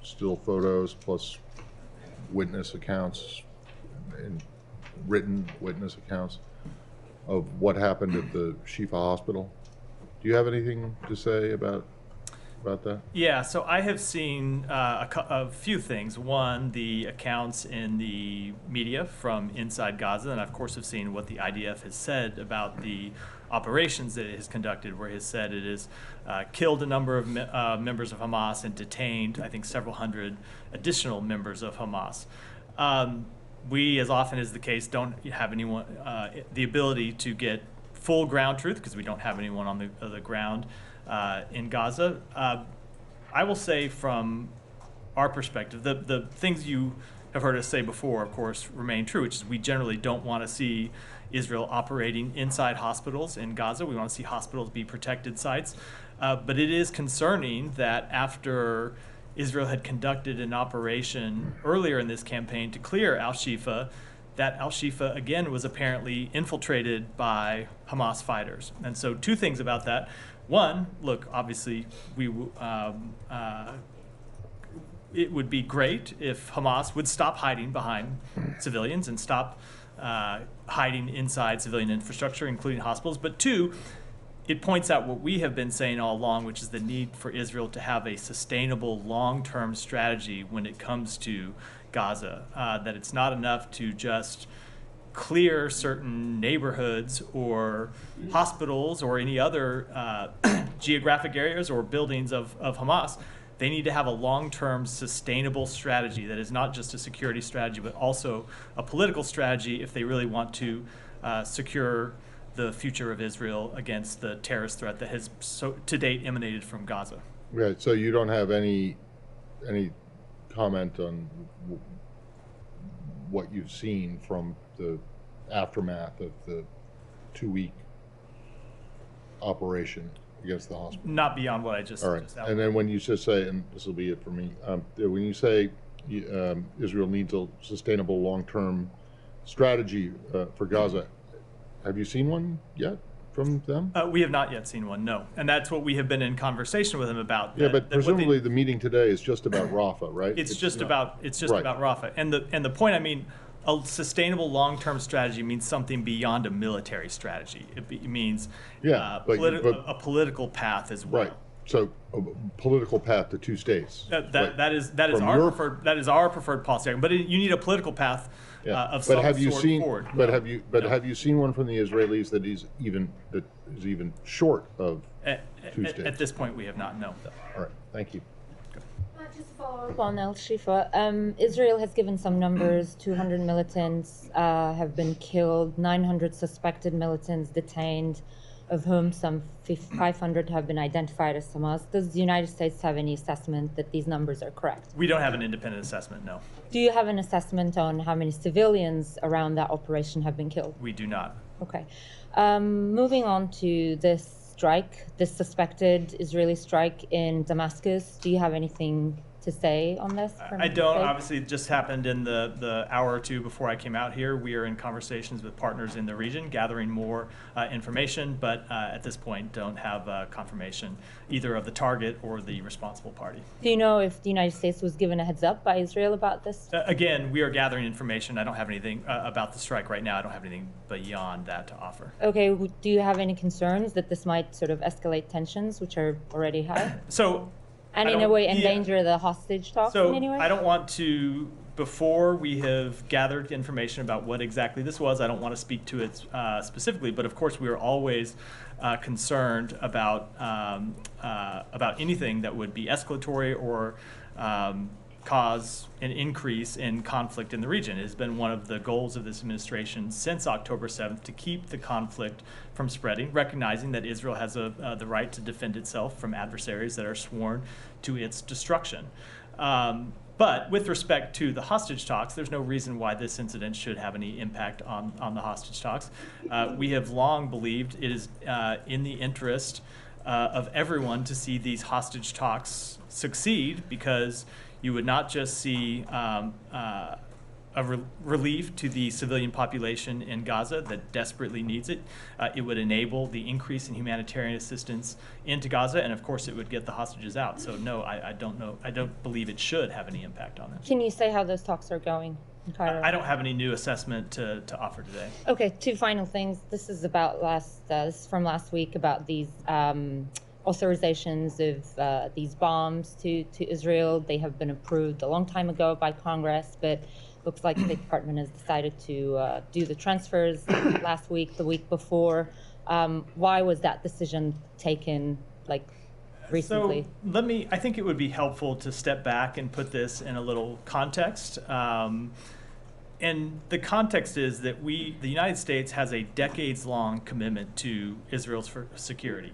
still photos plus witness accounts and written witness accounts of what happened at the Shifa Hospital. Do you have anything to say about that? Yeah, so I have seen a few things. One, the accounts in the media from inside Gaza, and I, of course, have seen what the IDF has said about the operations that it has conducted, where it has said it has killed a number of members of Hamas and detained, I think, several hundred additional members of Hamas. We, as often is the case, don't have anyone the ability to get full ground truth because we don't have anyone on the ground in Gaza. I will say from our perspective, the things you have heard us say before, of course, remain true, which is we generally don't want to see Israel operating inside hospitals in Gaza. We want to see hospitals be protected sites. But it is concerning that after Israel had conducted an operation earlier in this campaign to clear Al-Shifa, that Al-Shifa, again, was apparently infiltrated by Hamas fighters. And so two things about that. One, look, obviously, it would be great if Hamas would stop hiding behind civilians and stop hiding inside civilian infrastructure, including hospitals. But two, it points out what we have been saying all along, which is the need for Israel to have a sustainable long-term strategy when it comes to Gaza, that it's not enough to just clear certain neighborhoods or hospitals or any other geographic areas or buildings of Hamas. They need to have a long-term sustainable strategy that is not just a security strategy, but also a political strategy if they really want to secure the future of Israel against the terrorist threat that has to date emanated from Gaza. Right, so you don't have any comment on what you've seen from the aftermath of the 2-week operation against the hospital? Not beyond what I just All right. just outlined. And then when you just say, and this will be it for me, when you say Israel needs a sustainable long-term strategy for Gaza, have you seen one yet from them? We have not yet seen one, no. And that's what we have been in conversation with them about. Yeah, but presumably the meeting today is just about Rafah, right? It's just about Rafah. And the point, I mean, a sustainable long-term strategy means something beyond a military strategy. It means a political path as well. Right. So a political path to two states. That is our preferred policy. But you need a political path of some sort forward. Have you seen one from the Israelis that is even short of two states? At this point, we have not. No. All right. Thank you. Just to follow up on Al-Shifa, Israel has given some numbers. 200 militants have been killed, 900 suspected militants detained, of whom some 500 have been identified as Hamas. Does the United States have any assessment that these numbers are correct? We don't have an independent assessment, no. Do you have an assessment on how many civilians around that operation have been killed? We do not. Okay. Moving on to this strike, this suspected Israeli strike in Damascus, do you have anything to say on this? I don't. Obviously, it just happened in the hour or two before I came out here. We are in conversations with partners in the region, gathering more information, but at this point don't have confirmation either of the target or the responsible party. Do you know if the United States was given a heads up by Israel about this? Again, we are gathering information. I don't have anything about the strike right now. I don't have anything beyond that to offer. Okay. Do you have any concerns that this might sort of escalate tensions, which are already high? And in a way endanger the hostage talks in any way? I don't want to, before we have gathered information about what exactly this was, I don't want to speak to it specifically, but of course we are always concerned about anything that would be escalatory or cause an increase in conflict in the region. It has been one of the goals of this administration since October 7th to keep the conflict from spreading, recognizing that Israel has the right to defend itself from adversaries that are sworn to its destruction. But with respect to the hostage talks, there's no reason why this incident should have any impact on the hostage talks. We have long believed it is in the interest of everyone to see these hostage talks succeed, because you would not just see relief to the civilian population in Gaza that desperately needs it. It would enable the increase in humanitarian assistance into Gaza, and of course it would get the hostages out. So no, I don't believe it should have any impact on that. Can you say how those talks are going in Cairo? I don't have any new assessment to offer today. Okay, two final things. This is about this is from last week about these authorizations of these bombs to Israel. They have been approved a long time ago by Congress, but looks like the State Department has decided to do the transfers last week, the week before. Why was that decision taken, like, recently? So I think it would be helpful to step back and put this in a little context. And the context is that the United States has a decades-long commitment to Israel's security.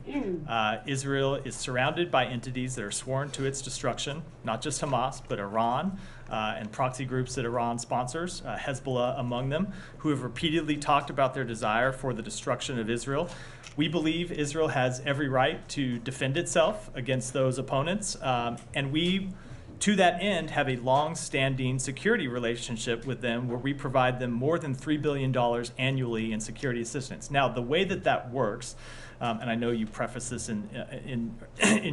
Israel is surrounded by entities that are sworn to its destruction, not just Hamas, but Iran and proxy groups that Iran sponsors, Hezbollah among them, who have repeatedly talked about their desire for the destruction of Israel. We believe Israel has every right to defend itself against those opponents, and we, to that end, have a long-standing security relationship with them where we provide them more than $3 billion annually in security assistance. Now, the way that works, and I know you preface this in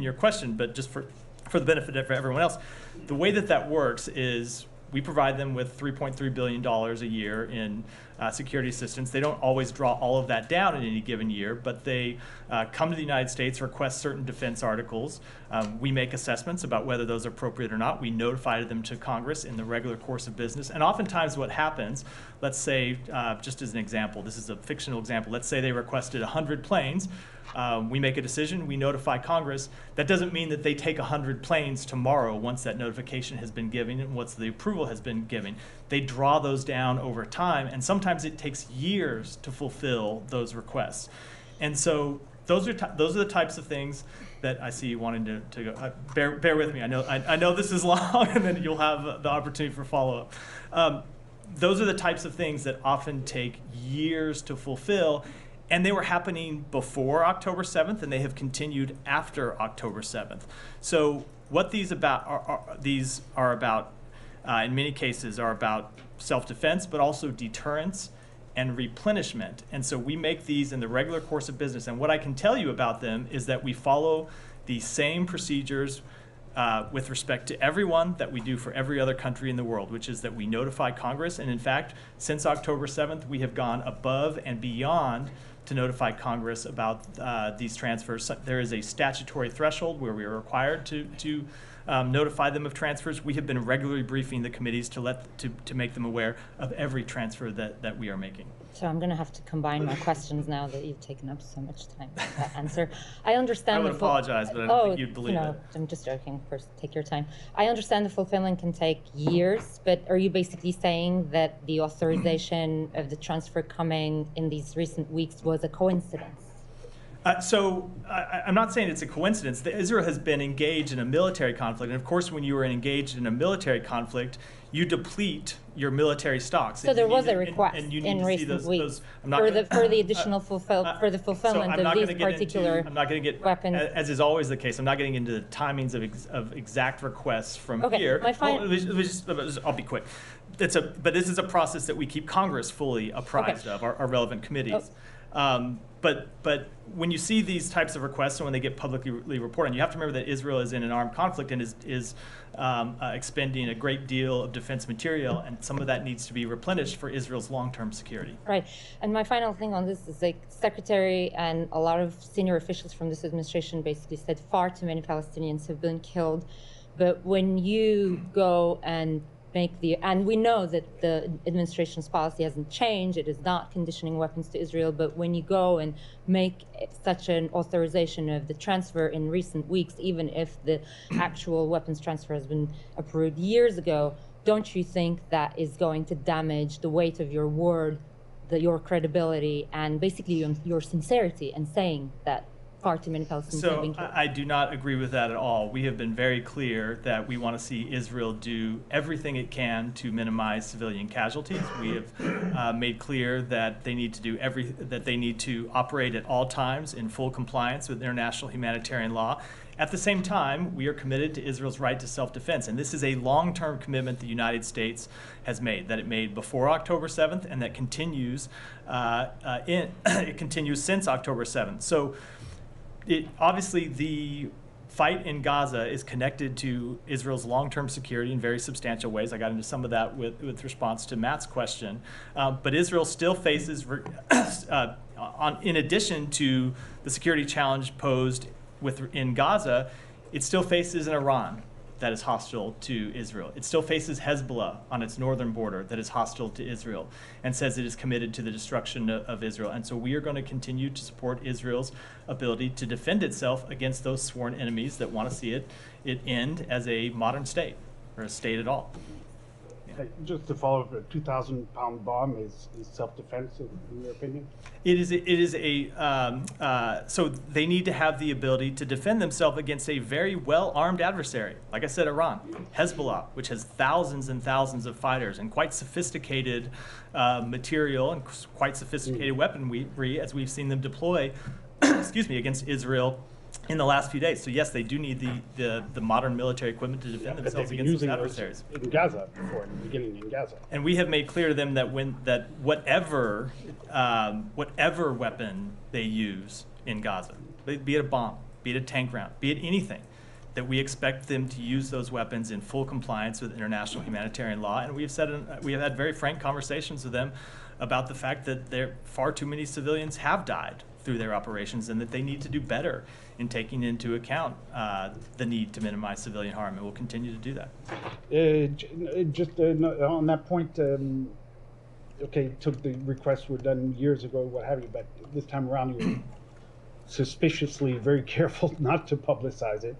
your question, but just for the benefit of everyone else, the way that works is we provide them with $3.3 billion a year in security assistance. They don't always draw all of that down in any given year, but they come to the United States, request certain defense articles. We make assessments about whether those are appropriate or not. We notify them to Congress in the regular course of business. And oftentimes what happens, let's say, just as an example, this is a fictional example, let's say they requested 100 planes. We make a decision, we notify Congress. That doesn't mean that they take 100 planes tomorrow once that notification has been given and once the approval has been given. They draw those down over time, and sometimes it takes years to fulfill those requests. And so those are the types of things that I see you wanting to go. Bear with me. I know this is long, and then you'll have the opportunity for follow-up. Those are the types of things that often take years to fulfill. And they were happening before October 7th, and they have continued after October 7th. So what these are about, in many cases, are about self-defense, but also deterrence and replenishment. And so we make these in the regular course of business. And what I can tell you about them is that we follow the same procedures with respect to everyone that we do for every other country in the world, which is that we notify Congress. And in fact, since October 7th, we have gone above and beyond to notify Congress about these transfers. There is a statutory threshold where we are required to notify them of transfers. We have been regularly briefing the committees to make them aware of every transfer that we are making. So I'm going to have to combine my questions now that you've taken up so much time with that answer. I understand. I would apologize, but I don't think you'd believe it. I'm just joking. First, take your time. I understand the fulfillment can take years, but are you basically saying that the authorization of the transfer coming in these recent weeks was a coincidence? I'm not saying it's a coincidence. Israel has been engaged in a military conflict, and of course, when you are engaged in a military conflict, you deplete your military stocks. So there was a request in recent weeks for the additional fulfillment of these particular I'm not going to get weapons. As is always the case, I'm not getting into the timings of exact requests from here. I'll be quick. But this is a process that we keep Congress fully apprised of, our relevant committees. But when you see these types of requests and when they get publicly reported, you have to remember that Israel is in an armed conflict and is expending a great deal of defense material, and some of that needs to be replenished for Israel's long-term security. Right. And my final thing on this is, like, Secretary and a lot of senior officials from this administration basically said far too many Palestinians have been killed. But when you go and and we know that the administration's policy hasn't changed, it is not conditioning weapons to Israel, but when you go and make such an authorization of the transfer in recent weeks, even if the actual weapons transfer has been approved years ago, don't you think that is going to damage the weight of your word, your credibility, and basically your sincerity in saying that far too many Palestinians have been So killed. I do not agree with that at all. We have been very clear that we want to see Israel do everything it can to minimize civilian casualties. We have made clear that they need to do that they need to operate at all times in full compliance with international humanitarian law. At the same time, we are committed to Israel's right to self-defense, and this is a long-term commitment the United States has made, that it made before October 7th, and that continues it continues since October 7th. So obviously the fight in Gaza is connected to Israel's long-term security in very substantial ways. I got into some of that with response to Matt's question. But Israel still faces, in addition to the security challenge posed in Gaza, it still faces an Iran that is hostile to Israel. It still faces Hezbollah on its northern border that is hostile to Israel and says it is committed to the destruction of Israel. And so we are going to continue to support Israel's ability to defend itself against those sworn enemies that want to see it end as a modern state or a state at all. Just to follow up, a 2,000-pound bomb is self-defense, in your opinion? So they need to have the ability to defend themselves against a very well-armed adversary. Like I said, Iran, Hezbollah, which has thousands and thousands of fighters and quite sophisticated material and quite sophisticated weaponry, as we've seen them deploy, against Israel in the last few days. So yes, they do need the modern military equipment to defend themselves against those adversaries. In Gaza before, in the beginning in Gaza. And we have made clear to them that whatever weapon they use in Gaza, be it a bomb, be it a tank round, be it anything, that we expect them to use those weapons in full compliance with international humanitarian law. And we have had very frank conversations with them about the fact that far too many civilians have died through their operations, and that they need to do better in taking into account the need to minimize civilian harm, and we'll continue to do that. Just on that point, the requests were done years ago, what have you, but this time around you're suspiciously very careful not to publicize it.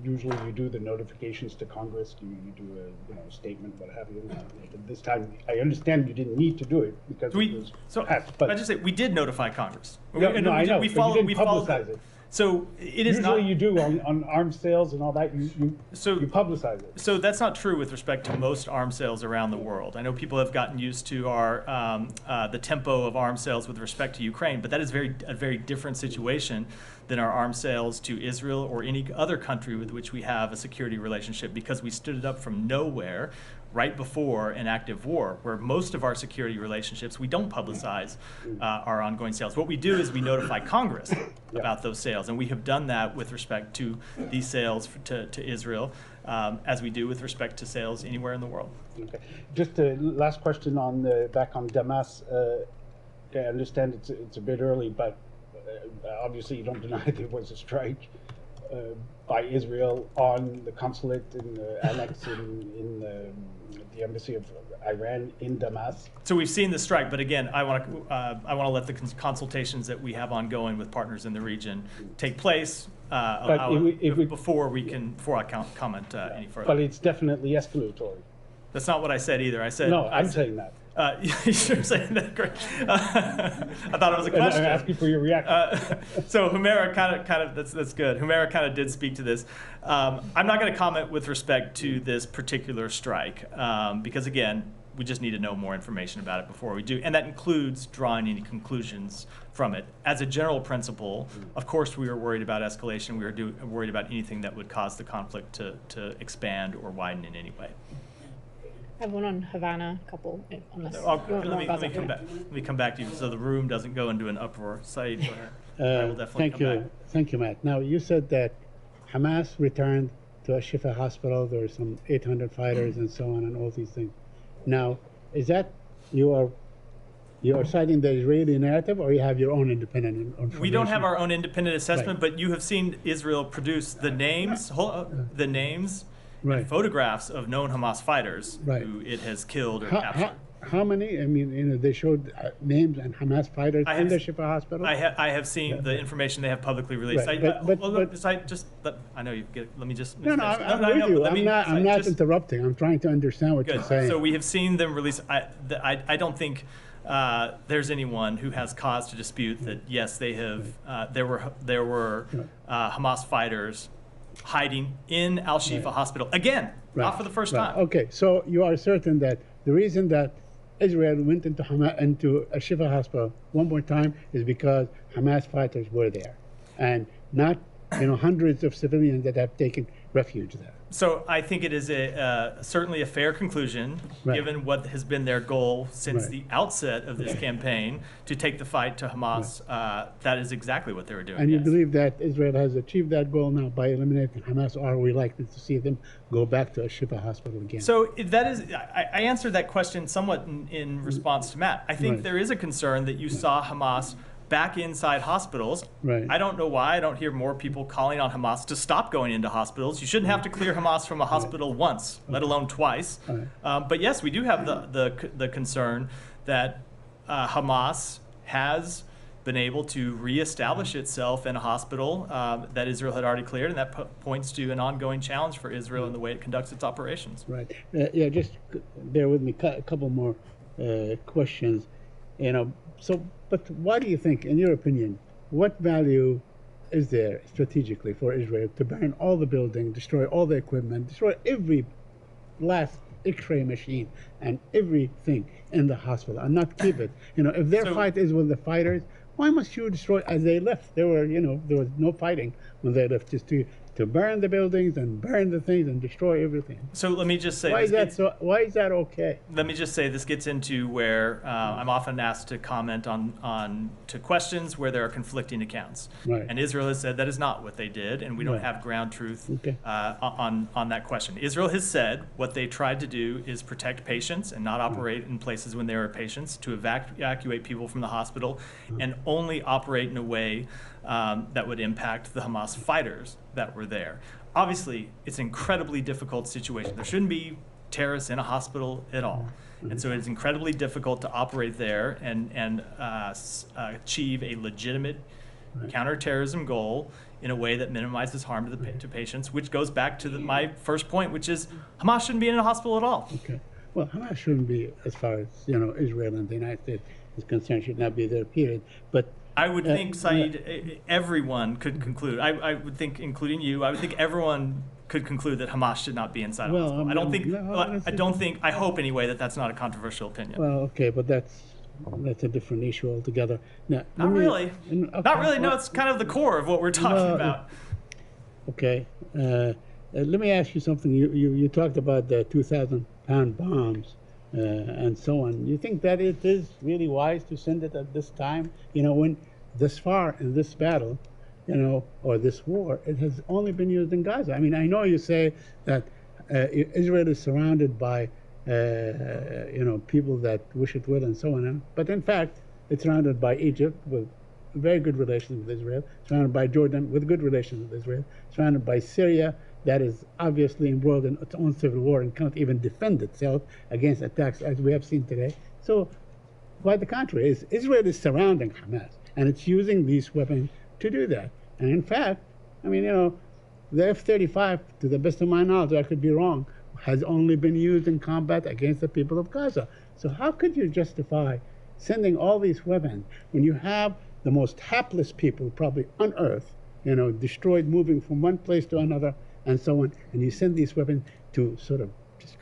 Usually you do the notifications to Congress, you do a statement, what have you. But this time, I understand you didn't need to do it because it was passed. But I just say we did notify Congress. I know, but you didn't publicize it. So it is usually you do on arms sales and all that. You publicize it. So that's not true with respect to most arms sales around the world. I know people have gotten used to the tempo of arms sales with respect to Ukraine, but that is a very different situation than our arms sales to Israel or any other country with which we have a security relationship, because we stood it up from nowhere right before an active war, where most of our security relationships, we don't publicize our ongoing sales. What we do is we notify Congress about those sales, and we have done that with respect to these sales to Israel, as we do with respect to sales anywhere in the world. Okay. Just a last question back on Damas. I understand it's a bit early, but obviously you don't deny there was a strike by Israel on the consulate in the annex in the embassy of Iran in Damas. So we've seen the strike, but again, I want to let the consultations that we have ongoing with partners in the region take place before I comment any further. But it's definitely escalatory. That's not what I said either. I said no. I'm saying that. You're saying that, great. I thought it was a question. I'm asking for your reaction. So Humera kind of that's good. Humera kind of did speak to this. I'm not going to comment with respect to this particular strike because again, we just need to know more information about it before we do, and that includes drawing any conclusions from it. As a general principle, of course, we are worried about escalation. We are worried about anything that would cause the conflict to expand or widen in any way. I have one on Havana, a couple. Unless Let me come back to you so the room doesn't go into an uproar. Saeed, go ahead. I will definitely thank you. back. Thank you, Matt. Now, you said that Hamas returned to Asifa Hospital. There were some 800 fighters and so on and all these things. Now, is that you are citing the Israeli narrative, or you have your own independent information? We don't have our own independent assessment, Right. but you have seen Israel produce the names, Right. and photographs of known Hamas fighters Right. who it has killed or captured. How many? I mean, they showed names and Hamas fighters in the Shifa Hospital. I have seen the information they have publicly released. Right, I know you get. Let me just. No, I'm with you. I'm not interrupting. I'm trying to understand what you're saying. So we have seen them release. I don't think there's anyone who has cause to dispute that yes, they have. There were Hamas fighters hiding in Al-Shifa Hospital again, not for the first time. Okay, so you are certain that the reason that Israel went into Al-Shifa Hospital one more time is because Hamas fighters were there, and not hundreds of civilians that have taken refuge there. So I think it is certainly a fair conclusion, given what has been their goal since the outset of this campaign, to take the fight to Hamas. That is exactly what they were doing. And you believe that Israel has achieved that goal now by eliminating Hamas, or are we likely to see them go back to Al-Shifa Hospital again? So that is, I answered that question somewhat in response to Matt. I think there is a concern that you saw Hamas back inside hospitals. I don't know why I don't hear more people calling on Hamas to stop going into hospitals. You shouldn't have to clear Hamas from a hospital once, let alone twice. But yes, we do have the concern that Hamas has been able to reestablish itself in a hospital that Israel had already cleared, and that points to an ongoing challenge for Israel in the way it conducts its operations. Right. Yeah, just bear with me. A couple more questions. But why do you think, in your opinion, what value is there strategically for Israel to burn all the buildings, destroy all the equipment, destroy every last X-ray machine and everything in the hospital, and not keep it? If their fight is with the fighters, why must you destroy as they left? There was no fighting when they left, just to burn the buildings and burn the things and destroy everything. So let me just say, why is that okay? Let me just say this gets into where I'm often asked to comment on questions where there are conflicting accounts. And Israel has said that is not what they did, and we don't have ground truth on that question. Israel has said what they tried to do is protect patients and not operate in places when there are patients, to evacuate people from the hospital, and only operate in a way that would impact the Hamas fighters that were there. Obviously, it's an incredibly difficult situation. There shouldn't be terrorists in a hospital at all. And so it's incredibly difficult to operate there and achieve a legitimate counterterrorism goal in a way that minimizes harm to patients, which goes back to my first point, which is Hamas shouldn't be in a hospital at all. Okay. Well, Hamas shouldn't be, as far as Israel and the United States is concerned, should not be there, period. But I would think, Saeed, everyone could conclude. I would think, including you, I would think everyone could conclude that Hamas should not be inside a hospital. I hope anyway that that's not a controversial opinion. Well, okay, but that's a different issue altogether. Now, not really. No, it's kind of the core of what we're talking about. Okay. Let me ask you something. You talked about the 2,000-pound bombs. And so on. You think that it is really wise to send it at this time? When this far in this battle, or this war, it has only been used in Gaza. I mean, I know you say that Israel is surrounded by, people that wish it will and so on. But in fact, it's surrounded by Egypt with very good relations with Israel, surrounded by Jordan with good relations with Israel, surrounded by Syria, that is obviously embroiled in its own civil war and cannot even defend itself against attacks as we have seen today. So, quite the contrary, Israel is surrounding Hamas, and it's using these weapons to do that. And in fact, the F-35, to the best of my knowledge, I could be wrong, has only been used in combat against the people of Gaza. So how could you justify sending all these weapons when you have the most hapless people probably on earth, destroyed, moving from one place to another, and so on, and you send these weapons to sort of just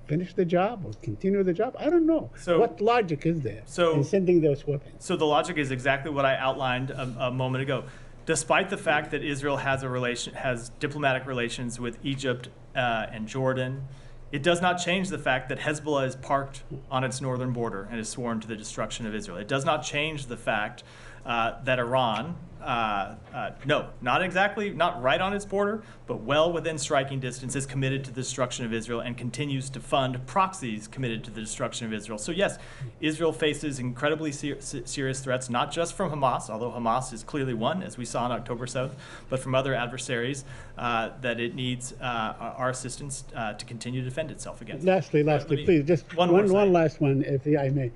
finish the job or continue the job? I don't know. So, what logic is there in sending those weapons? So the logic is exactly what I outlined a moment ago. Despite the fact that Israel has diplomatic relations with Egypt and Jordan, it does not change the fact that Hezbollah is parked on its northern border and is sworn to the destruction of Israel. It does not change the fact that Iran, not right on its border, but well within striking distance, is committed to the destruction of Israel and continues to fund proxies committed to the destruction of Israel. So yes, Israel faces incredibly serious threats, not just from Hamas, although Hamas is clearly one, as we saw on October 7th, but from other adversaries that it needs our assistance to continue to defend itself against. Lastly, please, just one last one, if I may.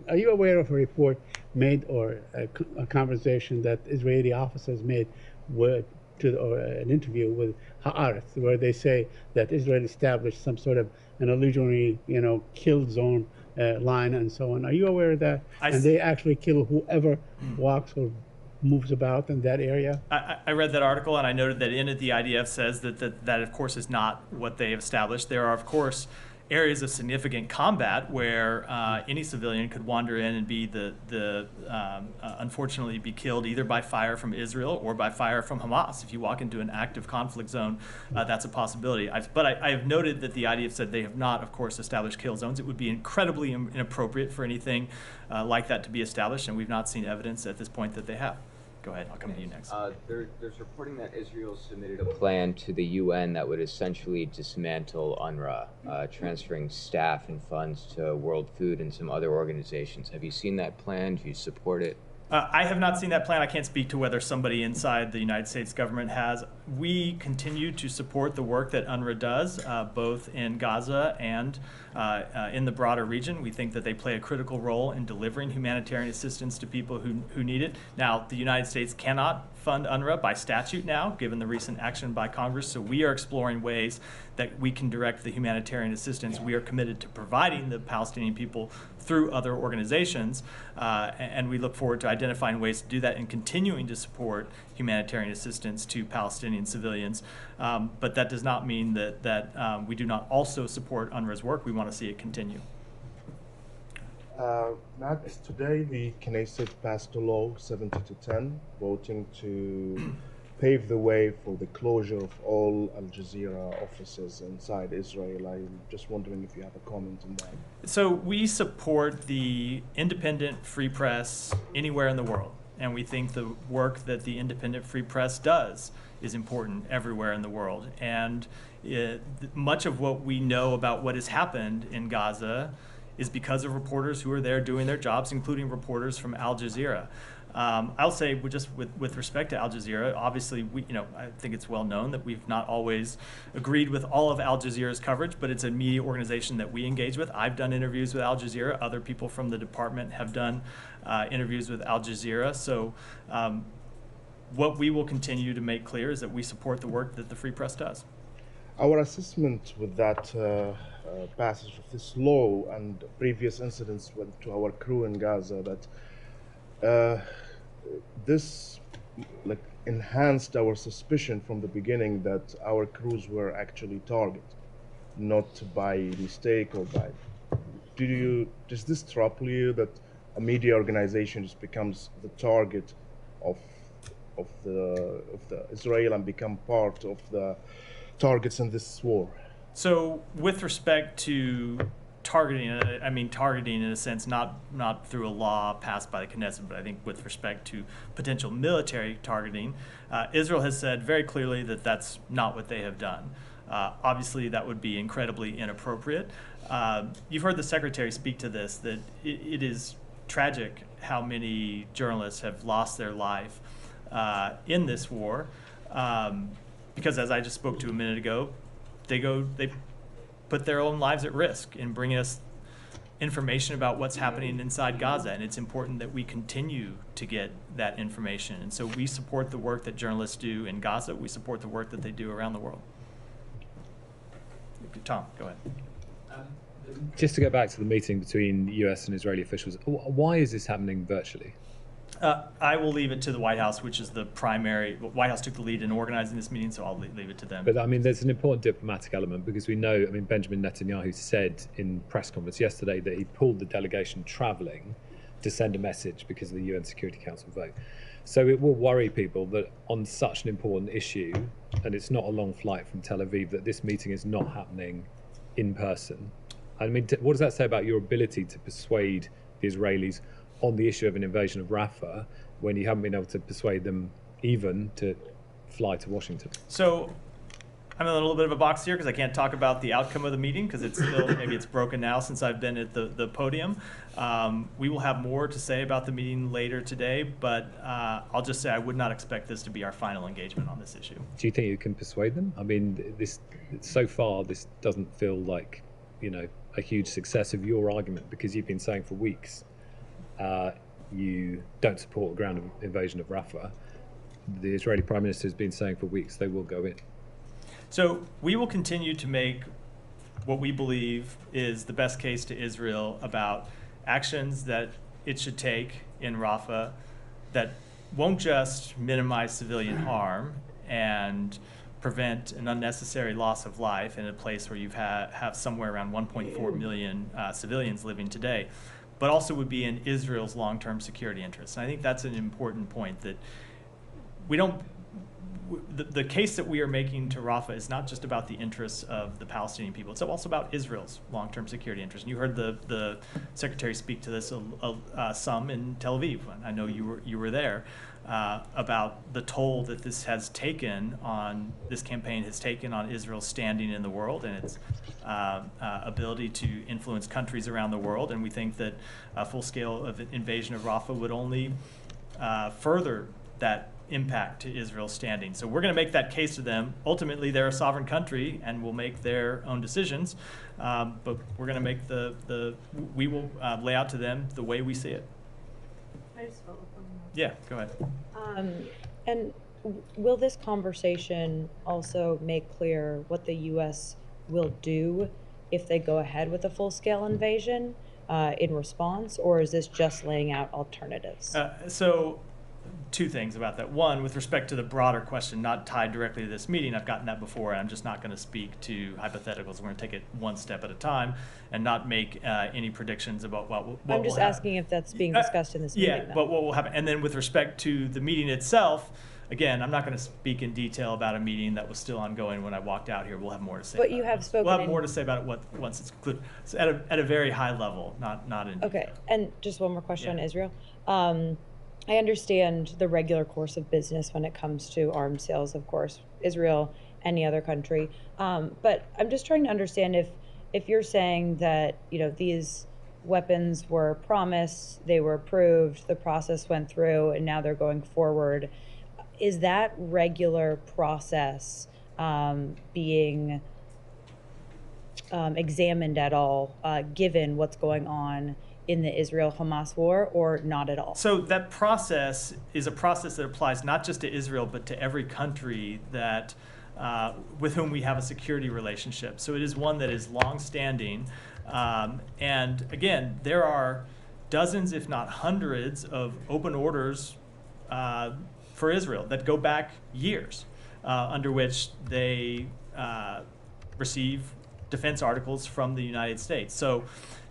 Are you aware of a report made or a conversation that Israeli officers made or an interview with Haaretz, where they say that Israel established some sort of an illusionary, kill zone line and so on. Are you aware of that? I And s- they actually kill whoever walks or moves about in that area? I read that article and I noted that in it the IDF says that of course is not what they have established. There are of course areas of significant combat where any civilian could wander in and be unfortunately be killed either by fire from Israel or by fire from Hamas. If you walk into an active conflict zone, that's a possibility. But I have noted that the IDF said they have not, of course, established kill zones. It would be incredibly inappropriate for anything like that to be established, and we've not seen evidence at this point that they have. Go ahead, I'll come to you next. There's reporting that Israel submitted a plan to the UN that would essentially dismantle UNRWA, transferring staff and funds to World Food and some other organizations. Have you seen that plan? Do you support it? I have not seen that plan. I can't speak to whether somebody inside the United States government has. We continue to support the work that UNRWA does, both in Gaza and in the broader region. We think that they play a critical role in delivering humanitarian assistance to people who need it. Now, the United States cannot fund UNRWA by statute now, given the recent action by Congress, so we are exploring ways that we can direct the humanitarian assistance. We are committed to providing the Palestinian people through other organizations, and we look forward to identifying ways to do that and continuing to support humanitarian assistance to Palestinian civilians. But that does not mean that we do not also support UNRWA's work. We want to see it continue. Matt, today the Knesset passed a law 70-10, voting to pave the way for the closure of all Al Jazeera offices inside Israel. I'm just wondering if you have a comment on that. So we support the independent free press anywhere in the world, and we think the work that the independent free press does is important everywhere in the world. And much of what we know about what has happened in Gaza is because of reporters who are there doing their jobs, including reporters from Al Jazeera. I'll say, just with respect to Al Jazeera, obviously, I think it's well known that we've not always agreed with all of Al Jazeera's coverage, but it's a media organization that we engage with. I've done interviews with Al Jazeera. Other people from the department have done interviews with Al Jazeera. So what we will continue to make clear is that we support the work that the Free Press does. Our assessment with that passage of this law and previous incidents went to our crew in Gaza that this enhanced our suspicion from the beginning that our crews were actually targeted, not by mistake or by. Does this trouble you that a media organization just becomes the target of the Israel and become part of the targets in this war? So with respect to targeting, I mean targeting in a sense, not through a law passed by the Knesset, but I think with respect to potential military targeting, Israel has said very clearly that that's not what they have done. Obviously, that would be incredibly inappropriate. You've heard the Secretary speak to this, that it is tragic how many journalists have lost their life in this war, because as I just spoke to a minute ago, they put their own lives at risk in bringing us information about what's happening inside Gaza, and it's important that we continue to get that information. And so we support the work that journalists do in Gaza. We support the work that they do around the world. Tom, go ahead. Just to go back to the meeting between US and Israeli officials, why is this happening virtually? I will leave it to the White House, which is the primary. White House took the lead in organizing this meeting, so I'll leave it to them. But I mean, there's an important diplomatic element because we know, I mean, Benjamin Netanyahu said in press conference yesterday that he pulled the delegation traveling to send a message because of the UN Security Council vote. So it will worry people that on such an important issue, and it's not a long flight from Tel Aviv, that this meeting is not happening in person. I mean, what does that say about your ability to persuade the Israelis on the issue of an invasion of Rafah when you haven't been able to persuade them even to fly to Washington? So I'm in a little bit of a box here because I can't talk about the outcome of the meeting because it's still, maybe it's broken now since I've been at the podium. We will have more to say about the meeting later today, but I'll just say I would not expect this to be our final engagement on this issue. Do you think you can persuade them? I mean, so far this doesn't feel like, a huge success of your argument because you've been saying for weeks you don't support a ground invasion of Rafah. The Israeli Prime Minister has been saying for weeks they will go in. So we will continue to make what we believe is the best case to Israel about actions that it should take in Rafah that won't just minimize civilian harm and prevent an unnecessary loss of life in a place where you have somewhere around 1.4 million civilians living today, but also would be in Israel's long-term security interests. And I think that's an important point, that we don't, the case that we are making to Rafah is not just about the interests of the Palestinian people, it's also about Israel's long-term security interests. And you heard the Secretary speak to this some in Tel Aviv. I know you were there. About the toll that this campaign has taken on Israel's standing in the world and its ability to influence countries around the world. And we think that a full-scale invasion of Rafah would only further that impact to Israel's standing. So we're going to make that case to them. Ultimately, they're a sovereign country and will make their own decisions. But we're going to make we will lay out to them the way we see it. I just follow up on that. Yeah, go ahead. And will this conversation also make clear what the U.S. will do if they go ahead with a full-scale invasion in response, or is this just laying out alternatives? So two things about that. One, with respect to the broader question, not tied directly to this meeting, I've gotten that before, and I'm just not going to speak to hypotheticals. We're going to take it one step at a time and not make any predictions about what I'm just will asking if that's being discussed in this meeting. Yeah, but what will happen. And then with respect to the meeting itself, again, I'm not going to speak in detail about a meeting that was still ongoing when I walked out here. We'll have more to say. But you have spoken. We'll have more to say about it once it's concluded. So at a very high level, not in detail. Okay, and just one more question on Israel. I understand the regular course of business when it comes to arms sales, of course, Israel, any other country. But I'm just trying to understand if you're saying that, these weapons were promised, they were approved, the process went through, and now they're going forward. Is that regular process being examined at all, given what's going on in the Israel-Hamas war, or not at all? So that process is a process that applies not just to Israel, but to every country that with whom we have a security relationship. So it is one that is long-standing. And again, there are dozens, if not hundreds, of open orders for Israel that go back years, under which they receive defense articles from the United States. So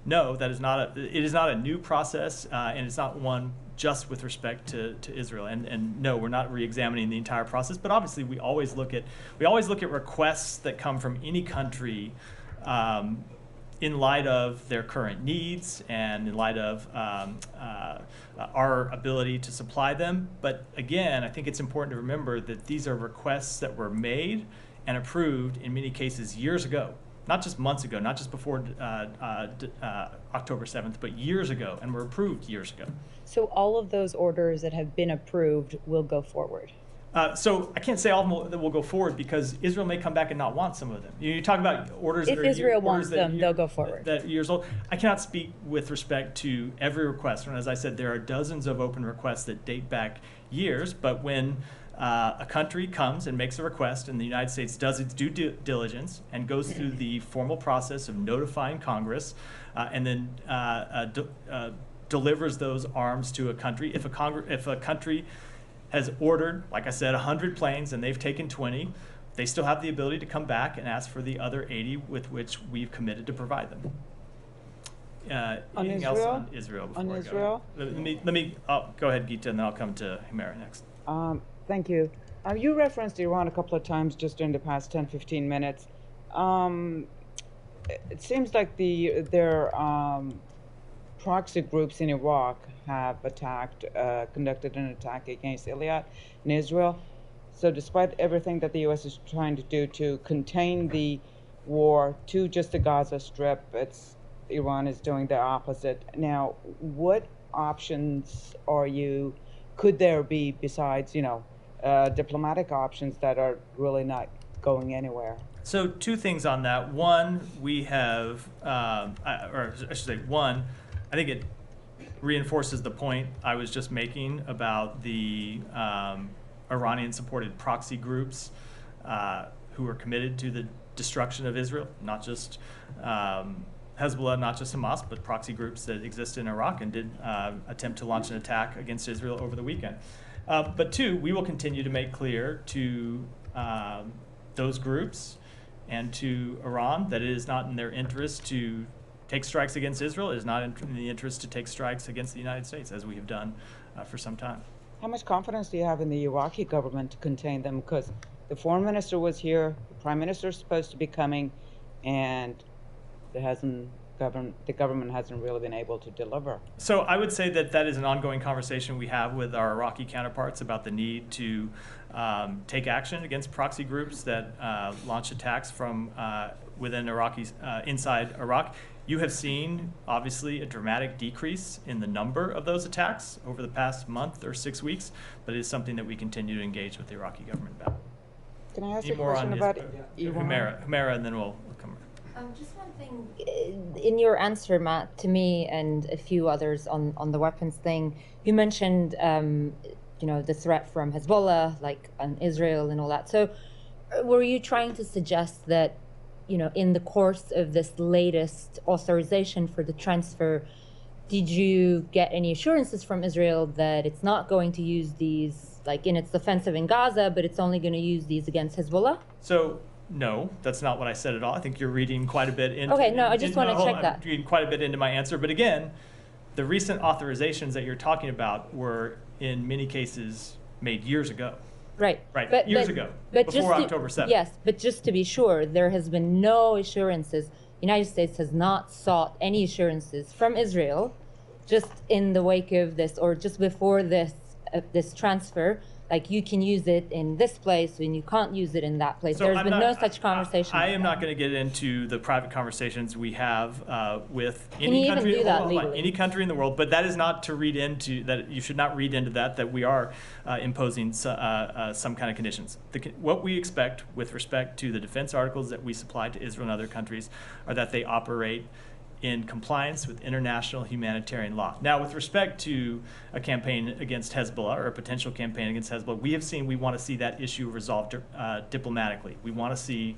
no, it is not a new process, and it's not one just with respect to Israel. And no, we're not re-examining the entire process, but obviously we always look at requests that come from any country in light of their current needs and in light of our ability to supply them. But again, I think it's important to remember that these are requests that were made and approved in many cases years ago. Not just months ago, not just before October 7th, but years ago, and were approved years ago. So all of those orders that have been approved will go forward? So I can't say all of them will go forward, because Israel may come back and not want some of them. You talk about orders if that are Israel wants them, they'll go forward. That years old. I cannot speak with respect to every request. And as I said, there are dozens of open requests that date back years, but when a country comes and makes a request, and the United States does its due diligence and goes through the formal process of notifying Congress, and then delivers those arms to a country. If a country has ordered, like I said, 100 planes and they've taken 20, they still have the ability to come back and ask for the other 80 with which we've committed to provide them. Anything else on Israel? On Israel? Let me go ahead, Gita, and then I'll come to Himera next. Thank you. You referenced Iran a couple of times just in the past 10-15 minutes. It seems like their proxy groups in Iraq have conducted an attack against Iliad in Israel. So despite everything that the U.S. is trying to do to contain the war to just the Gaza Strip, Iran is doing the opposite. Now, what options could there be besides, diplomatic options that are really not going anywhere? So two things on that. One, we have, or I should say one, I think it reinforces the point I was just making about the Iranian-supported proxy groups who are committed to the destruction of Israel, not just Hezbollah, not just Hamas, but proxy groups that exist in Iraq and did attempt to launch an attack against Israel over the weekend. But two, we will continue to make clear to those groups and to Iran that it is not in their interest to take strikes against Israel. It is not in the interest to take strikes against the United States, as we have done for some time. How much confidence do you have in the Iraqi government to contain them? Because the foreign minister was here, the prime minister is supposed to be coming, and the government hasn't really been able to deliver. So I would say that that is an ongoing conversation we have with our Iraqi counterparts about the need to take action against proxy groups that launch attacks from within Iraqis inside Iraq. You have seen, obviously, a dramatic decrease in the number of those attacks over the past month or 6 weeks, but it is something that we continue to engage with the Iraqi government about. Can I ask Any you a more question on about Iran? Humera, and then we'll come. Just one thing, in your answer, Matt, to me and a few others on the weapons thing, you mentioned, the threat from Hezbollah, like on Israel and all that. So were you trying to suggest that, in the course of this latest authorization for the transfer, did you get any assurances from Israel that it's not going to use these, like in its offensive in Gaza, but it's only going to use these against Hezbollah? So, no, that's not what I said at all. I think you're reading quite a bit into. Okay, no, I just want to check that. Reading quite a bit into my answer, but again, the recent authorizations that you're talking about were in many cases made years ago. Right. Right. Years ago, before October 7th. Yes, but just to be sure, there has been no assurances. The United States has not sought any assurances from Israel, just in the wake of this or just before this transfer. Like, you can use it in this place and you can't use it in that place. So There's been no such conversation. I am not going to get into the private conversations we have with Can you any even do that country, legally? any country in the world, but that is not to read into that. You should not read into that we are imposing some kind of conditions. What we expect with respect to the defense articles that we supply to Israel and other countries are that they operate in compliance with international humanitarian law. Now, with respect to a campaign against Hezbollah or a potential campaign against Hezbollah, we want to see that issue resolved diplomatically. We want to see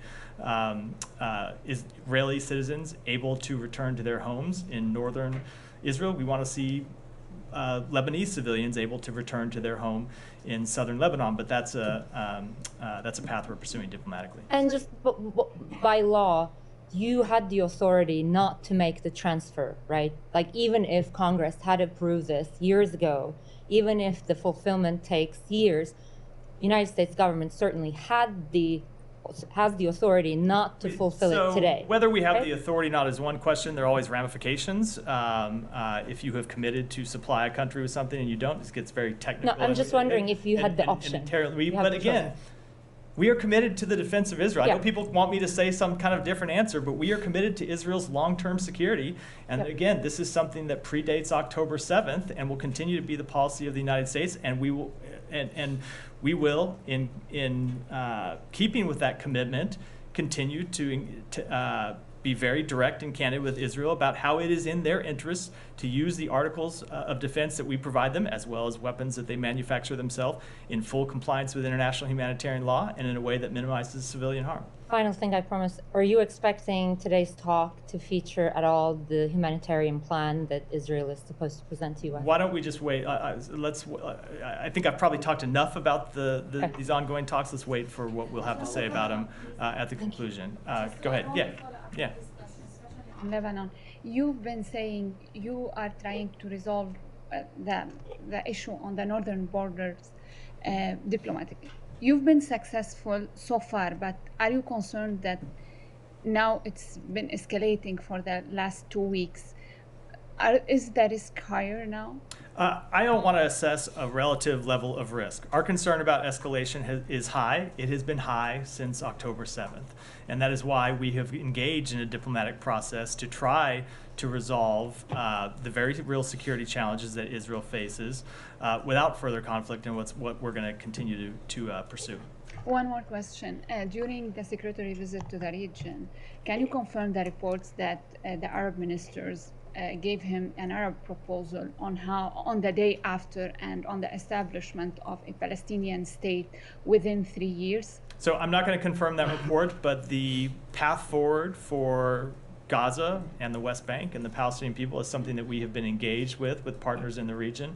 Israeli citizens able to return to their homes in northern Israel. We want to see Lebanese civilians able to return to their home in southern Lebanon, but that's a path we're pursuing diplomatically. And just by law, you had the authority not to make the transfer, right? Like, even if Congress had approved this years ago, even if the fulfillment takes years, the United States government certainly has the authority not to fulfill it today. Whether we have right? the authority or not is one question. There are always ramifications. If you have committed to supply a country with something and you don't, this gets very technical. No, I'm just wondering if you had the option. But again, we are committed to the defense of Israel. Yeah. I know people want me to say some kind of different answer, but we are committed to Israel's long-term security. And again, this is something that predates October 7th and will continue to be the policy of the United States. And we will, in keeping with that commitment, continue to be very direct and candid with Israel about how it is in their interest to use the articles of defense that we provide them, as well as weapons that they manufacture themselves, in full compliance with international humanitarian law and in a way that minimizes civilian harm. Final thing, I promise. Are you expecting today's talk to feature at all the humanitarian plan that Israel is supposed to present to you? Why don't we just wait? I think I've probably talked enough about these ongoing talks. Let's wait for what we'll have to say about them at the conclusion. Go ahead. Yeah. Lebanon, you've been saying you are trying to resolve the issue on the northern borders diplomatically. You've been successful so far, but are you concerned that now it's been escalating for the last 2 weeks? Is the risk higher now? I don't want to assess a relative level of risk. Our concern about escalation is high. It has been high since October 7th. And that is why we have engaged in a diplomatic process to try to resolve the very real security challenges that Israel faces without further conflict, and what we're going to continue to pursue. One more question. During the Secretary visit to the region, can you confirm the reports that the Arab ministers gave him an Arab proposal on the day after and on the establishment of a Palestinian state within 3 years? So I'm not going to confirm that report, but the path forward for Gaza and the West Bank and the Palestinian people is something that we have been engaged with partners in the region.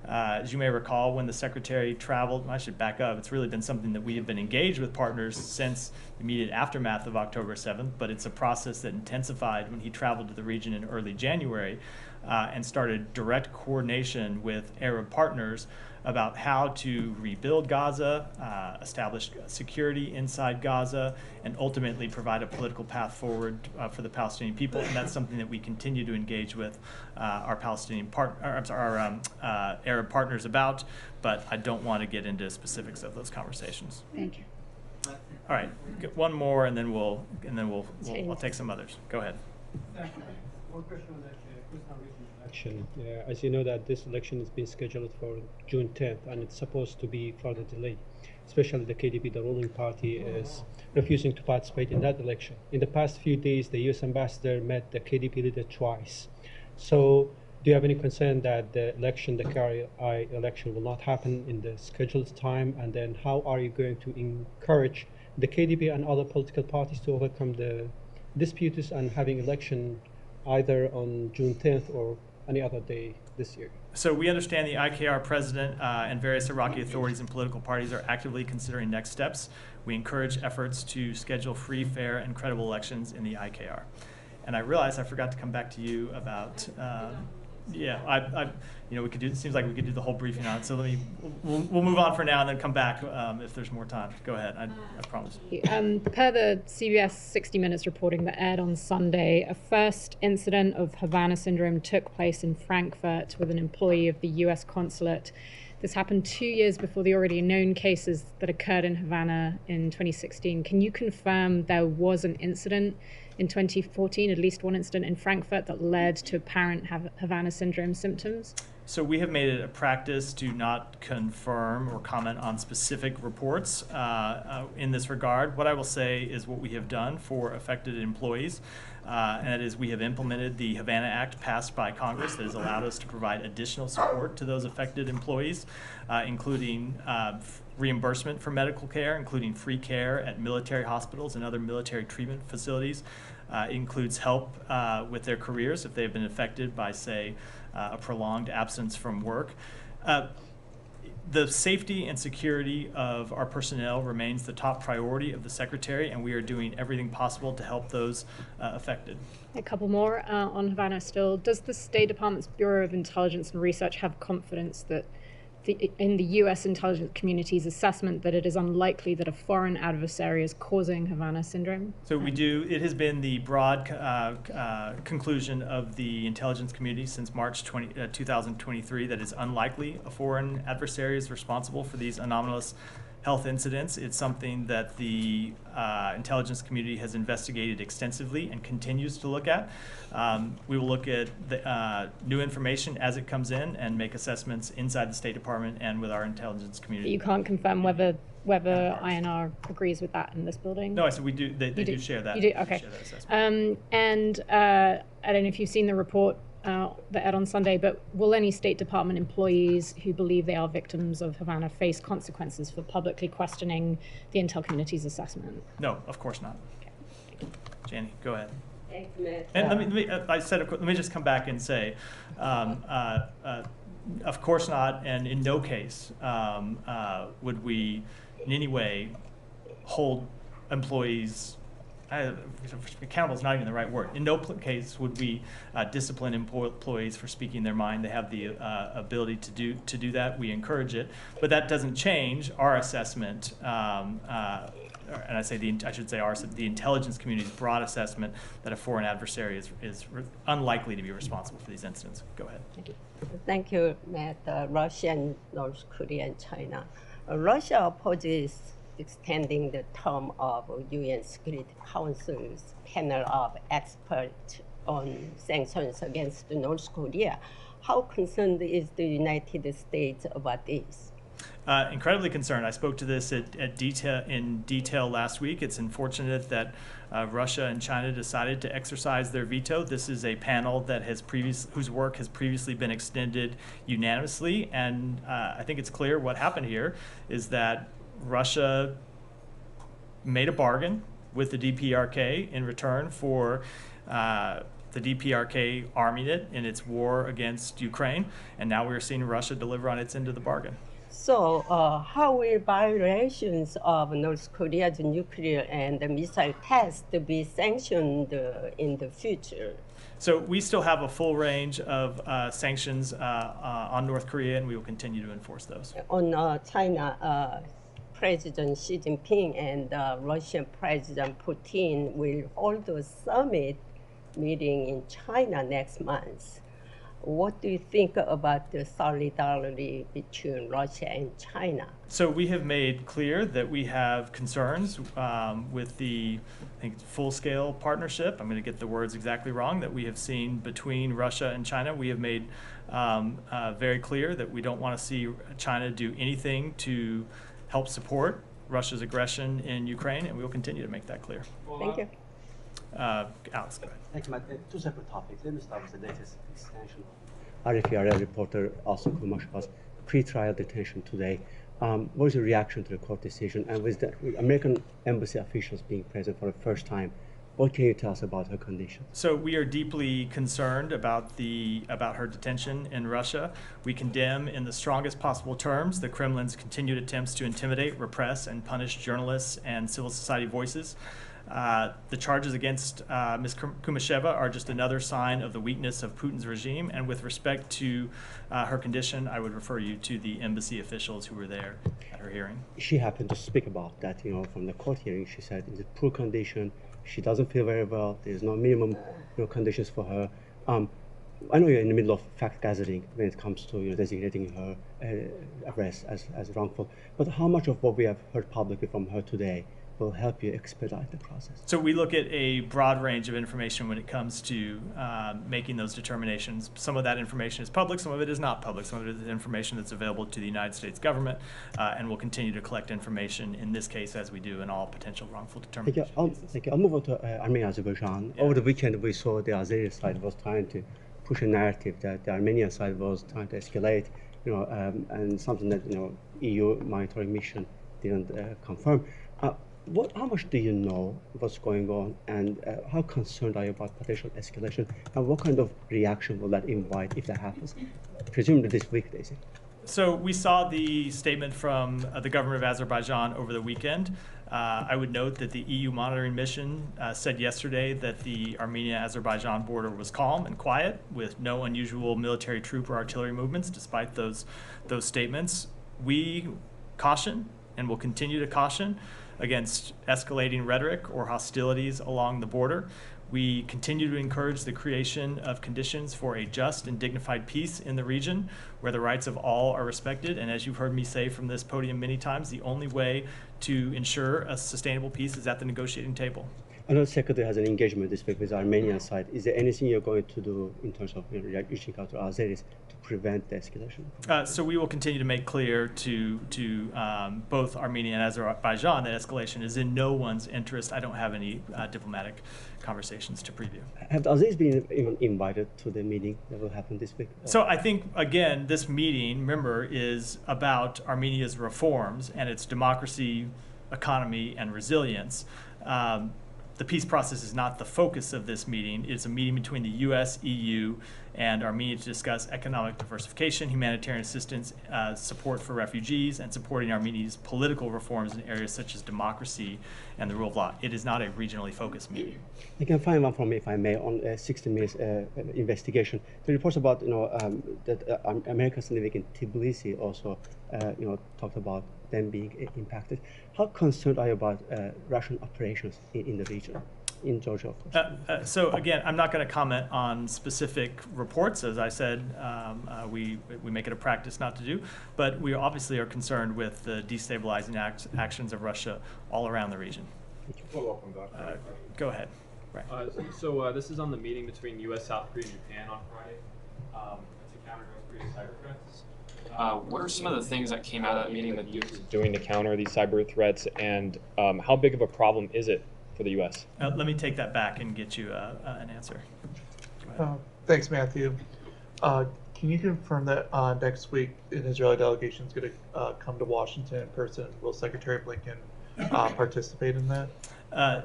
As you may recall, when the Secretary traveled, I should back up, it's really been something that we have been engaged with partners since the immediate aftermath of October 7th, but it's a process that intensified when he traveled to the region in early January and started direct coordination with Arab partners about how to rebuild Gaza, establish security inside Gaza, and ultimately provide a political path forward for the Palestinian people. And that's something that we continue to engage with our Arab partners about. But I don't want to get into specifics of those conversations. Thank you. All right, get one more, and then I'll take some others. Go ahead. Thank you. One question on the election. As you know, that this election has been scheduled for June 10th, and it's supposed to be further delayed. Especially the KDP, the ruling party, is refusing to participate in that election. In the past few days, the U.S. ambassador met the KDP leader twice. So, do you have any concern that the election, the KRI election, will not happen in the scheduled time? And then, how are you going to encourage the KDP and other political parties to overcome the disputes and having election either on June 10th or any other day this year? So we understand the IKR president and various Iraqi authorities and political parties are actively considering next steps. We encourage efforts to schedule free, fair, and credible elections in the IKR. And I realized I forgot to come back to you about, we could do. It seems like we could do the whole briefing on it. So we'll move on for now and then come back if there's more time. Go ahead. I promise. Per the CBS 60 Minutes reporting that aired on Sunday, a first incident of Havana syndrome took place in Frankfurt with an employee of the U.S. consulate. This happened 2 years before the already known cases that occurred in Havana in 2016. Can you confirm there was an incident in 2014, at least one incident in Frankfurt, that led to apparent Havana syndrome symptoms? So we have made it a practice to not confirm or comment on specific reports in this regard. What I will say is what we have done for affected employees, and that is we have implemented the Havana Act passed by Congress that has allowed us to provide additional support to those affected employees, including reimbursement for medical care, including free care at military hospitals and other military treatment facilities. It includes help with their careers if they've been affected by, say, a prolonged absence from work. The safety and security of our personnel remains the top priority of the Secretary, and we are doing everything possible to help those affected. A couple more on Havana still. Does the State Department's Bureau of Intelligence and Research have confidence that in the U.S. intelligence community's assessment that it is unlikely that a foreign adversary is causing Havana syndrome? So we do. It has been the broad conclusion of the intelligence community since March 2023 that it's unlikely a foreign adversary is responsible for these anomalous health incidents. It's something that the intelligence community has investigated extensively and continues to look at. We will look at the new information as it comes in and make assessments inside the State Department and with our intelligence community. But you can't confirm whether INR agrees with that in this building? No, I said we do. They do share that. You do? Okay. Share that assessment. I don't know if you've seen the report that aired on Sunday, but will any State Department employees who believe they are victims of Havana face consequences for publicly questioning the intel community's assessment? No, of course not. Okay. Janie, go ahead. Thanks, Matt. And let me just come back and say, of course not, and in no case would we in any way hold employees. Accountable is not even the right word. In no case would we discipline employees for speaking their mind. They have the ability to do that. We encourage it, but that doesn't change our assessment. And I should say the intelligence community's broad assessment that a foreign adversary is unlikely to be responsible for these incidents. Go ahead. Thank you, Matt. Russia, North Korea, and China. Russia opposes extending the term of UN Security Council's panel of experts on sanctions against North Korea. How concerned is the United States about this? Incredibly concerned. I spoke to this in detail last week. It's unfortunate that Russia and China decided to exercise their veto. This is a panel that whose work has previously been extended unanimously, and I think it's clear what happened here is that Russia made a bargain with the DPRK in return for the DPRK arming it in its war against Ukraine, and now we're seeing Russia deliver on its end of the bargain. So how will violations of North Korea's nuclear and missile tests be sanctioned in the future? So we still have a full range of sanctions on North Korea, and we will continue to enforce those. On China, President Xi Jinping and Russian President Putin will hold a summit meeting in China next month. What do you think about the solidarity between Russia and China? So we have made clear that we have concerns with the, I think, full-scale partnership. I'm going to get the words exactly wrong, that we have seen between Russia and China. We have made very clear that we don't want to see China do anything to help support Russia's aggression in Ukraine, and we will continue to make that clear. Thank you. Alex, go ahead. Thank you, Matt. Two separate topics. Let me start with the latest extension. RFE reporter also was pre-trial detention today. What is your reaction to the court decision? And with the American embassy officials being present for the first time, what can you tell us about her condition? So we are deeply concerned about her detention in Russia. We condemn in the strongest possible terms the Kremlin's continued attempts to intimidate, repress, and punish journalists and civil society voices. The charges against Ms. Kumasheva are just another sign of the weakness of Putin's regime. And with respect to her condition, I would refer you to the embassy officials who were there at her hearing. She happened to speak about that, from the court hearing. She said it's a poor condition. She doesn't feel very well. There's no minimum conditions for her. I know you're in the middle of fact gathering when it comes to designating her arrest as wrongful. But how much of what we have heard publicly from her today will help you expedite the process? So we look at a broad range of information when it comes to making those determinations. Some of that information is public, some of it is not public. Some of it is information that's available to the United States government, and we'll continue to collect information in this case as we do in all potential wrongful determinations. Thank you. I'll move on to Armenia, Azerbaijan. Yeah. Over the weekend, we saw the Azeri side was trying to push a narrative that the Armenian side was trying to escalate, and something that EU monitoring mission didn't confirm. How much do you know what's going on, and how concerned are you about potential escalation, and what kind of reaction will that invite if that happens? Presumably this week, they say. So we saw the statement from the government of Azerbaijan over the weekend. I would note that the EU monitoring mission said yesterday that the Armenia-Azerbaijan border was calm and quiet, with no unusual military troop or artillery movements, despite those statements. We caution, and will continue to caution, against escalating rhetoric or hostilities along the border. We continue to encourage the creation of conditions for a just and dignified peace in the region where the rights of all are respected. And as you've heard me say from this podium many times, the only way to ensure a sustainable peace is at the negotiating table. I know the Secretary has an engagement this week with the Armenian side. Is there anything you're going to do in terms of reaching out to Azeris to prevent the escalation? So we will continue to make clear to both Armenia and Azerbaijan that escalation is in no one's interest. I don't have any diplomatic conversations to preview. Have the Azeris been even invited to the meeting that will happen this week? So I think, again, this meeting, remember, is about Armenia's reforms and its democracy, economy, and resilience. The peace process is not the focus of this meeting. It's a meeting between the U.S., EU, and Armenia to discuss economic diversification, humanitarian assistance, support for refugees, and supporting Armenia's political reforms in areas such as democracy and the rule of law. It is not a regionally focused meeting. I can find one from me, if I may, on 60 Minutes investigation. The reports about that Americans living in Tbilisi also talked about them being impacted. How concerned are you about Russian operations in the region, in Georgia, of course? So again, I'm not going to comment on specific reports. As I said, we make it a practice not to do, but we obviously are concerned with the destabilizing actions of Russia all around the region. Follow up on that. Go ahead. Right. So this is on the meeting between U.S., South Korea, and Japan on Friday to counter North Korea's cyber threats. What are some of the things that came out of that meeting that you doing to counter these cyber threats, and how big of a problem is it for the U.S.? Let me take that back and get you an answer. Thanks, Matthew. Can you confirm that next week an Israeli delegation is going to come to Washington in person? Will Secretary Blinken participate in that?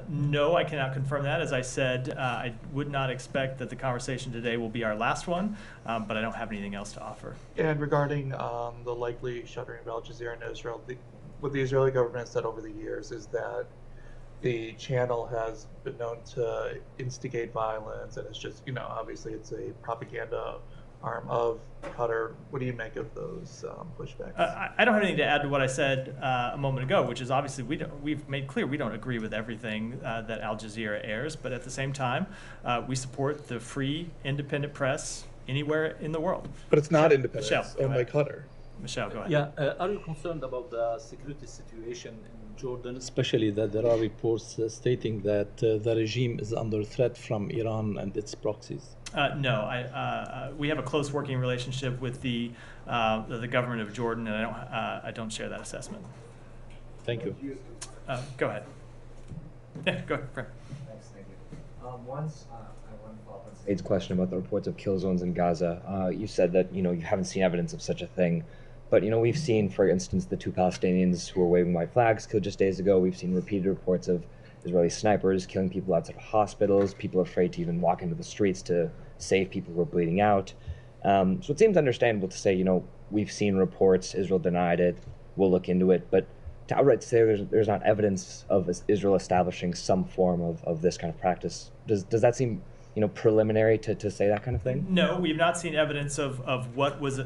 No, I cannot confirm that. As I said, I would not expect that the conversation today will be our last one, but I don't have anything else to offer. And regarding the likely shuttering of Al Jazeera in Israel, what the Israeli government said over the years is that the channel has been known to instigate violence, and it's just, obviously it's a propaganda arm of Qatar. What do you make of those pushbacks? I don't have anything to add to what I said a moment ago, which is obviously we've made clear we don't agree with everything that Al Jazeera airs, but at the same time, we support the free, independent press anywhere in the world. But it's not independent. Michelle, It's owned by Qatar. Michelle, go ahead. Yeah, are you concerned about the security situation in Jordan, especially that there are reports stating that the regime is under threat from Iran and its proxies? No, we have a close working relationship with the government of Jordan, and I don't share that assessment. Thank you. Go ahead. Yeah, go ahead, Frank. Thanks, thank you. I want to follow up on Said's question about the reports of kill zones in Gaza. You said that you haven't seen evidence of such a thing, but we've seen, for instance, the 2 Palestinians who were waving white flags killed just days ago. We've seen repeated reports of Israeli snipers killing people outside of hospitals, people afraid to even walk into the streets to save people who are bleeding out. So it seems understandable to say, we've seen reports, Israel denied it, we'll look into it, but to outright say there's not evidence of Israel establishing some form of this kind of practice, does that seem preliminary to say that kind of thing? No, we've not seen evidence of what was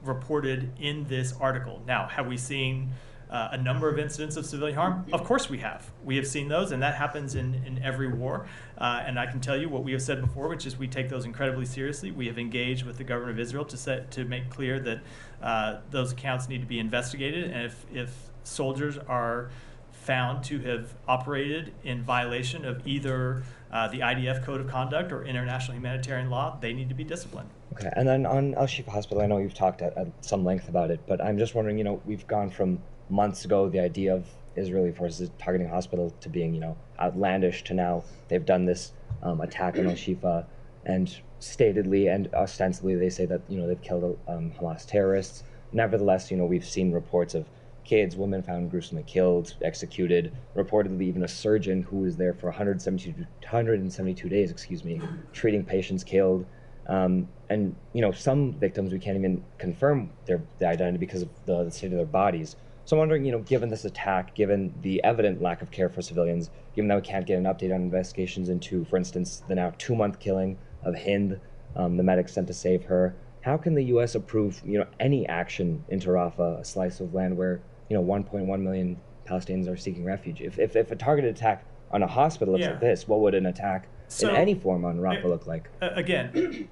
reported in this article. Now, have we seen a number of incidents of civilian harm? Of course we have. We have seen those, and that happens in every war. And I can tell you what we have said before, which is we take those incredibly seriously. We have engaged with the government of Israel to make clear that those accounts need to be investigated, and if soldiers are found to have operated in violation of either the IDF Code of Conduct or international humanitarian law, they need to be disciplined. Okay, and then on Asifa Hospital, I know you've talked at some length about it, but I'm just wondering, we've gone from months ago, the idea of Israeli forces targeting a hospital to being, outlandish, to now they've done this attack on Asifa, and statedly and ostensibly they say that, they've killed Hamas terrorists. Nevertheless, we've seen reports of kids, women found gruesomely killed, executed, reportedly even a surgeon who was there for 172 days, treating patients killed. And, some victims we can't even confirm the identity because of the state of their bodies. So I'm wondering, given this attack, given the evident lack of care for civilians, given that we can't get an update on investigations into, for instance, the now 2-month killing of Hind, the medic sent to save her, how can the U.S. approve, any action into Rafah, a slice of land where, 1.1 million Palestinians are seeking refuge? If a targeted attack on a hospital looks like this, what would an attack in any form on Rafah look like? Again,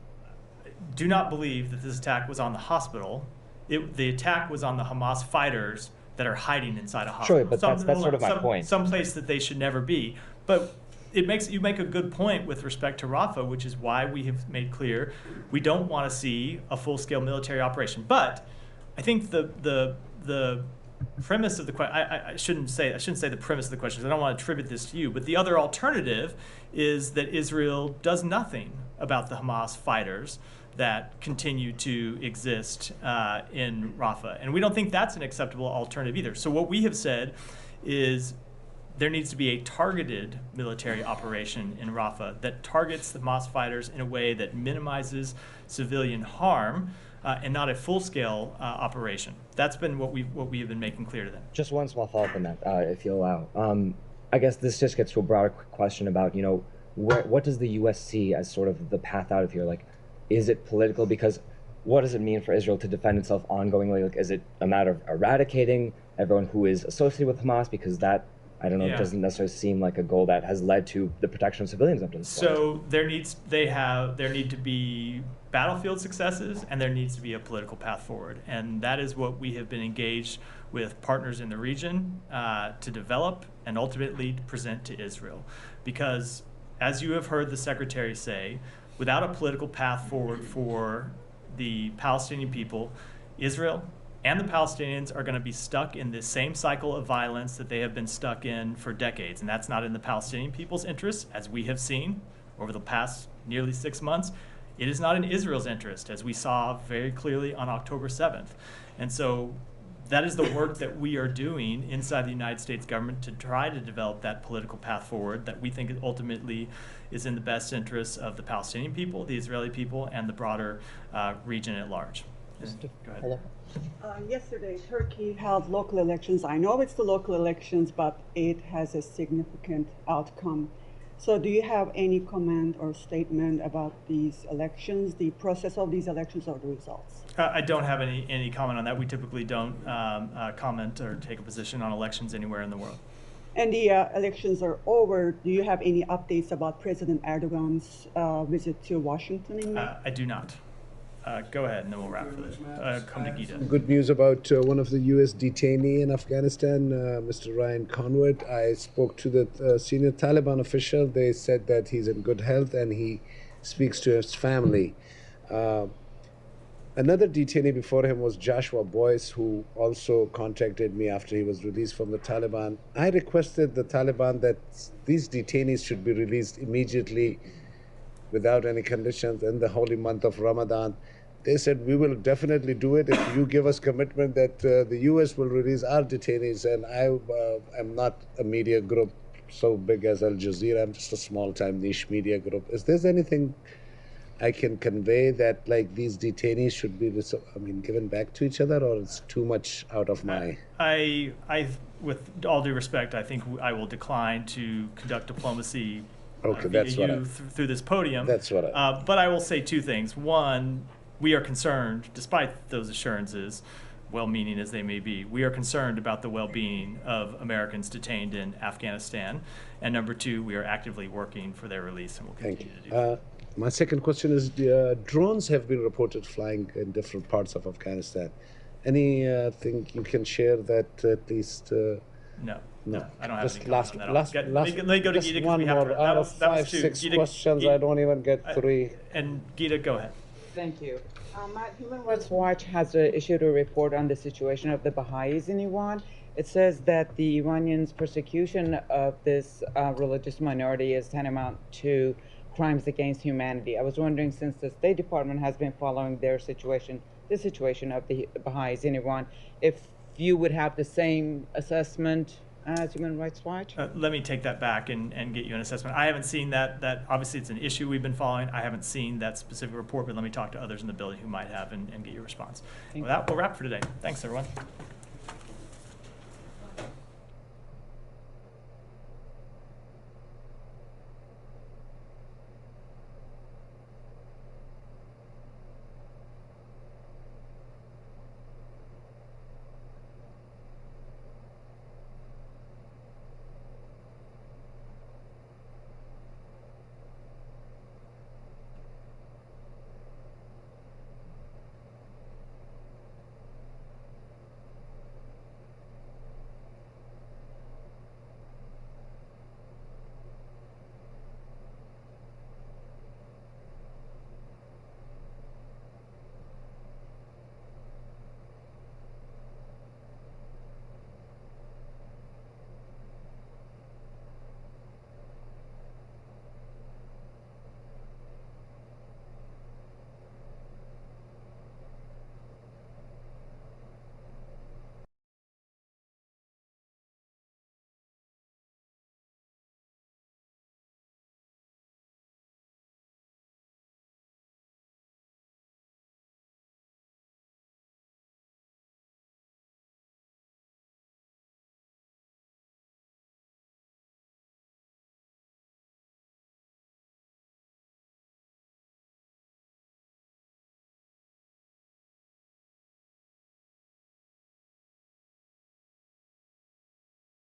do not believe that this attack was on the hospital. The attack was on the Hamas fighters that are hiding inside a hospital. Sure, but that's sort of my point. Some place that they should never be. But you make a good point with respect to Rafah, which is why we have made clear we don't want to see a full-scale military operation. But I think the premise of the question, I shouldn't say the premise of the question, because I don't want to attribute this to you, but the other alternative is that Israel does nothing about the Hamas fighters that continue to exist in Rafah. And we don't think that's an acceptable alternative either. So what we have said is there needs to be a targeted military operation in Rafah that targets the Hamas fighters in a way that minimizes civilian harm, and not a full-scale operation. That's been what we have been making clear to them. Just one small follow-up on that, if you'll allow. I guess this just gets to a broader question about, what does the U.S. see as sort of the path out of here? Like, is it political? Because what does it mean for Israel to defend itself ongoingly? Like, is it a matter of eradicating everyone who is associated with Hamas? Because that, I don't know, it doesn't necessarily seem like a goal that has led to the protection of civilians up to this point. So there need to be battlefield successes, and there needs to be a political path forward. And that is what we have been engaged with partners in the region to develop and ultimately present to Israel. Because, as you have heard the Secretary say, without a political path forward for the Palestinian people, Israel and the Palestinians are going to be stuck in this same cycle of violence that they have been stuck in for decades. And that's not in the Palestinian people's interest, as we have seen over the past nearly 6 months. It is not in Israel's interest, as we saw very clearly on October 7th. And so that is the work that we are doing inside the United States government to try to develop that political path forward that we think ultimately is in the best interests of the Palestinian people, the Israeli people, and the broader region at large. Go ahead. Yesterday, Turkey held local elections. I know it's the local elections, but it has a significant outcome. So do you have any comment or statement about these elections, the process of these elections or the results? I don't have any comment on that. We typically don't comment or take a position on elections anywhere in the world. And the elections are over. Do you have any updates about President Erdogan's visit to Washington in May? I do not. Go ahead, and then we'll wrap for this. Come to Gita. Good news about one of the U.S. detainee in Afghanistan, Mr. Ryan Conward. I spoke to the senior Taliban official. They said that he's in good health and he speaks to his family. Another detainee before him was Joshua Boyce, who also contacted me after he was released from the Taliban. I requested the Taliban that these detainees should be released immediately without any conditions in the holy month of Ramadan. They said, we will definitely do it if you give us commitment that the U.S. will release our detainees. And I am not a media group so big as Al Jazeera. I'm just a small-time niche media group. Is there anything I can convey that like these detainees should be given back to each other, or it's too much out of my... I with all due respect, I think I will decline to conduct diplomacy through this podium. That's what but I will say two things. One, we are concerned, despite those assurances, well-meaning as they may be, we are concerned about the well-being of Americans detained in Afghanistan. And number two, we are actively working for their release, and we'll continue to do so. My second question is, drones have been reported flying in different parts of Afghanistan. Anything you can share that at least... No, I don't have just any comments on that. Let me go to Gita, one more. Out of 5, 6 questions, I don't even get 3. And Gita, go ahead. Thank you. Human Rights Watch has issued a report on the situation of the Baha'is in Iran. It says that the Iranians' persecution of this religious minority is tantamount to crimes against humanity. I was wondering, since the State Department has been following the situation of the Baha'is in Iran, if you would have the same assessment as Human Rights Watch? Let me take that back and get you an assessment. I haven't seen that. Obviously, it's an issue we've been following. I haven't seen that specific report, but let me talk to others in the building who might have and get your response. With that, we'll wrap for today. Thanks, everyone.